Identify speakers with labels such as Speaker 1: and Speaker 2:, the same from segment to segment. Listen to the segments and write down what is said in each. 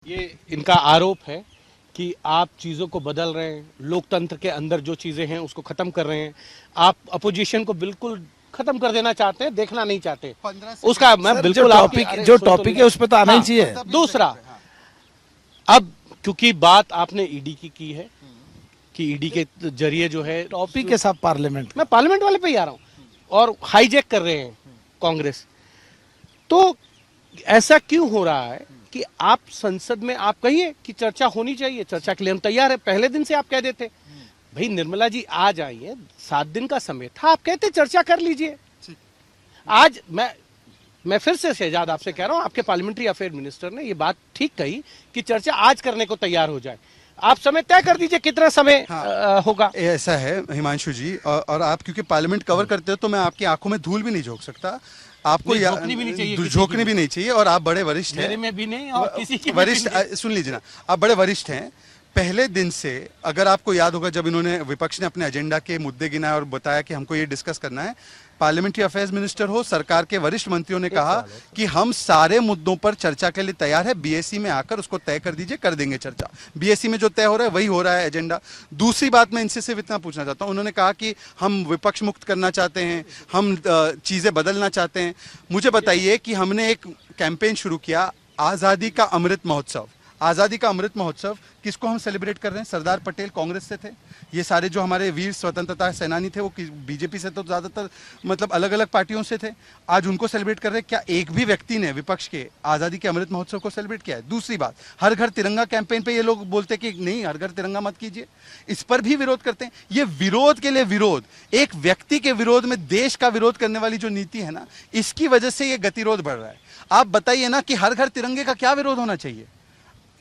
Speaker 1: ये इनका आरोप है कि आप चीज़ों को बदल रहे हैं, लोकतंत्र के अंदर जो चीज़ें हैं उसको ख़त्म कर रहे हैं। आप अपोजिशन को बिल्कुल ख़त्म कर देना चाहते हैं, देखना नहीं चाहते। उसका मैं बिल्कुल
Speaker 2: जो टॉपिक है उस पर तो आना ही चाहिए।
Speaker 1: दूसरा, अब क्योंकि बात आपने ईडी की है कि ईडी के जरिए जो है
Speaker 2: टॉपिक के साथ पार्लियामेंट,
Speaker 1: मैं पार्लियामेंट वाले पे ही आ रहा हूँ और हाईजैक कर रहे हैं कांग्रेस। तो ऐसा क्यों हो रहा है कि आप संसद में आप कहिए कि चर्चा होनी चाहिए, चर्चा के लिए हम तैयार है। पहले दिन से आप कह देते भाई निर्मला जी आ जाइए, 7 दिन का समय था, आप कहते चर्चा कर लीजिए। आज मैं फिर से शहजाद आपसे कह रहा हूं, आपके पार्लियामेंट्री अफेयर मिनिस्टर ने ये बात ठीक कही कि चर्चा आज करने को तैयार हो जाए। आप समय तय कर दीजिए कितना समय होगा।
Speaker 3: ऐसा है हिमांशु जी, और आप क्योंकि पार्लियामेंट कवर करते हो तो मैं आपकी आंखों में धूल भी नहीं झोंक सकता। आपको
Speaker 1: झोंकनी भी नहीं चाहिए,
Speaker 3: झोंकनी भी नहीं चाहिए। और आप बड़े वरिष्ठ हैं,
Speaker 1: मेरे में भी नहीं और किसी की
Speaker 3: वरिष्ठ, सुन लीजिए ना, आप बड़े वरिष्ठ हैं। पहले दिन से अगर आपको याद होगा, जब इन्होंने विपक्ष ने अपने एजेंडा के मुद्दे गिनाए और बताया कि हमको ये डिस्कस करना है, पार्लियामेंट्री अफेयर्स मिनिस्टर हो, सरकार के वरिष्ठ मंत्रियों ने कहा कि हम सारे मुद्दों पर चर्चा के लिए तैयार है, बीएससी में आकर उसको तय कर दीजिए, कर देंगे चर्चा। बीएससी में जो तय हो रहा है वही हो रहा है एजेंडा। दूसरी बात मैं इनसे सिर्फ इतना पूछना चाहता हूं, उन्होंने कहा कि हम विपक्ष मुक्त करना चाहते हैं, हम चीजें बदलना चाहते हैं। मुझे बताइए कि हमने एक कैंपेन शुरू किया, आजादी का अमृत महोत्सव। आज़ादी का अमृत महोत्सव किसको हम सेलिब्रेट कर रहे हैं? सरदार पटेल कांग्रेस से थे, ये सारे जो हमारे वीर स्वतंत्रता सेनानी थे वो बीजेपी से तो ज़्यादातर मतलब अलग अलग पार्टियों से थे। आज उनको सेलिब्रेट कर रहे हैं। क्या एक भी व्यक्ति ने विपक्ष के आज़ादी के अमृत महोत्सव को सेलिब्रेट किया है? दूसरी बात, हर घर तिरंगा कैंपेन पे ये लोग बोलते कि नहीं, हर घर तिरंगा मत कीजिए, इस पर भी विरोध करते हैं। ये विरोध के लिए विरोध, एक व्यक्ति के विरोध में देश का विरोध करने वाली जो नीति है ना, इसकी वजह से ये गतिरोध बढ़ रहा है। आप बताइए ना कि हर घर तिरंगे का क्या विरोध होना चाहिए?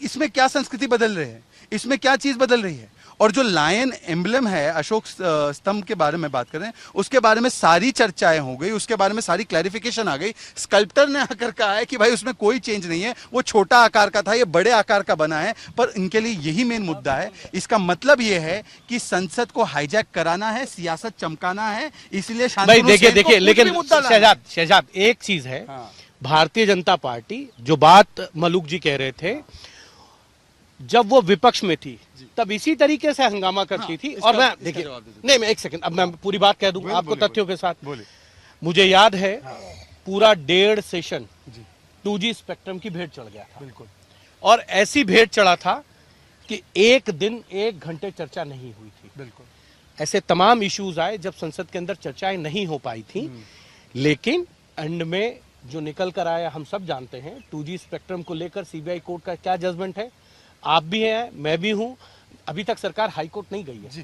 Speaker 3: इसमें क्या संस्कृति बदल रहे हैं? इसमें क्या चीज बदल रही है? और जो लायन एम्बलम है, अशोक स्तंभ के बारे में बात कर रहे हैं, उसके बारे में सारी चर्चाएं हो गई, उसके बारे में सारी क्लैरिफिकेशन आ गई। स्कल्प्टर ने आकर कहा है कि भाई उसमें कोई चेंज नहीं है, वो छोटा आकार का था, ये बड़े आकार का बना है। पर इनके लिए यही मेन मुद्दा है। इसका मतलब ये है कि संसद को हाईजैक कराना है, सियासत चमकाना है, इसलिए
Speaker 1: भाई देखिए लेकिन शहजाद एक चीज है, भारतीय जनता पार्टी जो बात मलूक जी कह रहे थे, जब वो विपक्ष में थी तब इसी तरीके से हंगामा करती थी। और मैं देखिए नहीं, मैं एक सेकंड, अब मैं पूरी बात कह दूंगा आपको तथ्यों के साथ। मुझे याद है पूरा 1.5 सेशन 2G स्पेक्ट्रम की भेंट चढ़ गया था। बिल्कुल। और ऐसी भेंट चढ़ा था कि एक दिन 1 घंटे चर्चा नहीं हुई थी। बिल्कुल। ऐसे तमाम इश्यूज आए जब संसद के अंदर चर्चाएं नहीं हो पाई थी, लेकिन एंड में जो निकल कर आया हम सब जानते हैं। 2G स्पेक्ट्रम को लेकर सीबीआई कोर्ट का क्या जजमेंट है, आप भी हैं, मैं भी हूं। अभी तक सरकार हाई कोर्ट नहीं गई है। जी।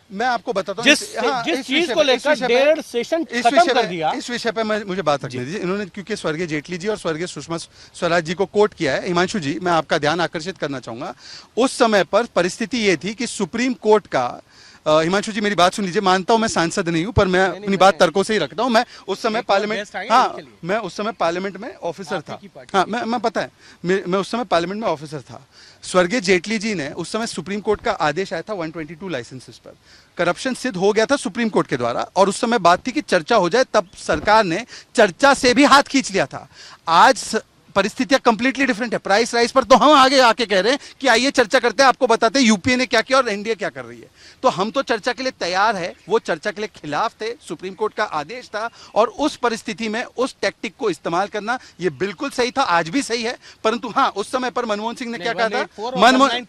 Speaker 3: मैं आपको बताता हूँ
Speaker 1: जिस चीज को लेकर 1.5 सेशन खत्म कर दिया।
Speaker 3: इस विषय पे मुझे बात रखने दीजिए। इन्होंने क्योंकि स्वर्गीय जेटली जी और स्वर्गीय सुषमा स्वराज जी को कोट किया है, हिमांशु जी मैं आपका ध्यान आकर्षित करना चाहूंगा। उस समय पर परिस्थिति ये थी कि सुप्रीम कोर्ट का, हिमांशु जी मेरी बात सुन लीजिए, मानता हूं मैं सांसद नहीं हूं, पर मैं अपनी बात तर्कों से ही रखता हूं। मैं उस समय पार्लियामेंट, मैं उस समय पार्लियामेंट में ऑफिसर था। मैं पता है, मैं उस समय पार्लियामेंट में ऑफिसर था। स्वर्गीय जेटली जी ने उस समय सुप्रीम कोर्ट का आदेश आया था 122 लाइसेंसेस पर, करप्शन सिद्ध हो गया था सुप्रीम कोर्ट के द्वारा, और उस समय बात थी कि चर्चा हो जाए, तब सरकार ने चर्चा से भी हाथ खींच लिया था। आज परिस्थितियां कंप्लीटली डिफरेंट है। प्राइस राइज पर तो हम आगे आके कह रहे हैं कि आइए चर्चा करते हैं, आपको बताते हैं यूपीए ने क्या किया और एनडीए क्या कर रही है। तो हम तो चर्चा के लिए तैयार है, वो चर्चा के लिए खिलाफ थे, सुप्रीम कोर्ट का आदेश था, और उस परिस्थिति में उस टैक्टिक को इस्तेमाल करना ये बिल्कुल सही था, आज भी सही है। परंतु हाँ, उस समय पर मनमोहन सिंह ने क्या कहा था, मनमोहन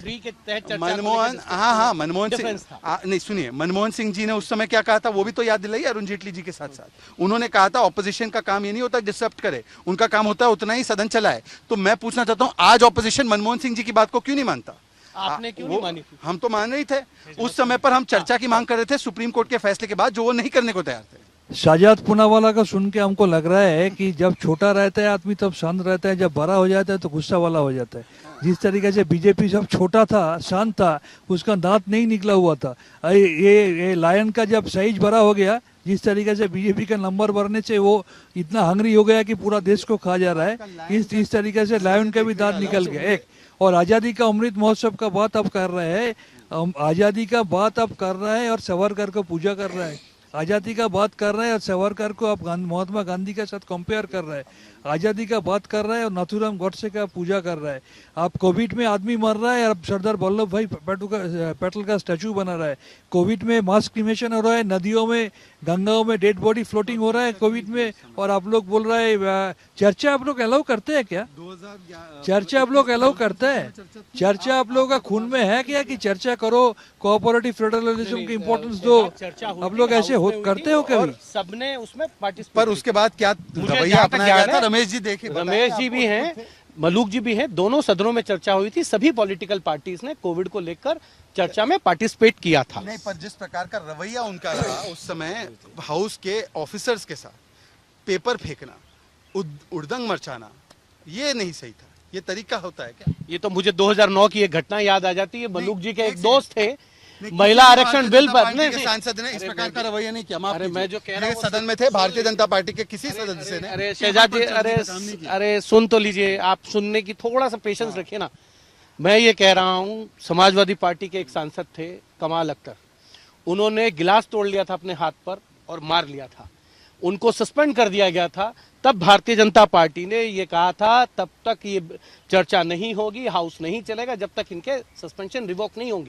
Speaker 3: सिंह, नहीं सुनिए, मनमोहन सिंह जी ने उस समय क्या कहा था वो भी तो याद दिलाइए अरुण जेटली जी के साथ साथ। उन्होंने कहा था ऑपोजिशन का काम ये नहीं होता डिस्टर्ब करे, उनका काम होता है उतना ही सदन चलाए। तो मैं पूछना चाहता हूं, आज ऑपोजिशन मनमोहन सिंह जी की बात को क्यों नहीं मानता?
Speaker 1: आपने क्यों नहीं मानी थी?
Speaker 3: हम तो मान रहे थे। उस समय पर हम चर्चा की मांग कर रहे थे सुप्रीम कोर्ट के फैसले के बाद, जो वो नहीं करने को तैयार थे।
Speaker 2: शाहजाद पूनावाला का सुन के हमको लग रहा है कि जब छोटा रहता है आदमी तब शांत रहता है, जब बड़ा हो जाता है तो गुस्सा वाला हो जाता है। जिस तरीके से बीजेपी जब छोटा था, शांत था, उसका दांत नहीं निकला हुआ था। ये लायन का जब साइज बड़ा हो गया, जिस तरीके से बीजेपी का नंबर बढ़ने से वो इतना हंगरी हो गया कि पूरा देश को खा जा रहा है, इस तरीके से लायन का भी दांत निकल गया। एक और आज़ादी का अमृत महोत्सव का बात अब कर रहे हैं, आज़ादी का बात अब कर रहा है और सावरकर को पूजा कर रहा है। आज़ादी का बात कर रहे हैं और सावरकर को आप महात्मा गांधी के साथ कंपेयर कर रहे हैं। आज़ादी का बात कर रहे हैं और नाथूराम गोडसे का पूजा कर रहा है। आप कोविड में आदमी मर रहा है और सरदार वल्लभ भाई पटेल का स्टैचू बना रहा है। कोविड में मास क्रिमेशन हो रहा है, नदियों में गंगाओं में डेड बॉडी फ्लोटिंग हो रहा है कोविड में, और आप लोग बोल रहे हैं चर्चा आप लोग अलाउ करते हैं क्या? चर्चा आप लोग अलाउ करते हैं? चर्चा आप लोगों का खून में है क्या कि चर्चा करो, कोऑपरेटिव फेडरलिज्म की इम्पोर्टेंस दो? आप लोग ऐसे करते हो कभी?
Speaker 1: सबने उसमें पार्टिसिपेट।
Speaker 3: पर उसके बाद क्या रवैया अपनाया गया था? रमेश जी देखिए,
Speaker 1: रमेश जी भी हैं, मलूक जी भी हैं, दोनों सदनों में चर्चा हुई थी। सभी पॉलिटिकल पार्टीज ने कोविड को लेकर चर्चा में पार्टिसिपेट किया था।
Speaker 3: नहीं, पर जिस प्रकार का रवैया उनका रहा उस समय हाउस के ऑफिसर्स के साथ, पेपर फेंकना, उड़दंग मचाना, ये नहीं सही था। ये तरीका होता है क्या?
Speaker 1: ये तो मुझे 2009 की एक घटना याद आ जाती है। मलूक जी के एक दोस्त थे,
Speaker 3: नहीं,
Speaker 1: महिला आरक्षण बिल पर
Speaker 3: सांसद ने इस प्रकार का रवैया नहीं किया।
Speaker 1: अरे मैं जो कह रहा हूँ,
Speaker 3: सदन में थे भारतीय जनता पार्टी के किसी सदस्य ने।
Speaker 1: अरे शहजाद जी, अरे सुन तो लीजिए, आप सुनने की थोड़ा सा पेशेंस रखिए ना। मैं ये कह रहा हूँ, समाजवादी पार्टी के एक सांसद थे कमाल अख्तर, उन्होंने गिलास तोड़ लिया था अपने हाथ पर और मार लिया था, उनको सस्पेंड कर दिया गया था। तब भारतीय जनता पार्टी ने ये कहा था तब तक ये चर्चा नहीं होगी, हाउस नहीं चलेगा जब तक इनके सस्पेंशन रिवोक नहीं होंगी।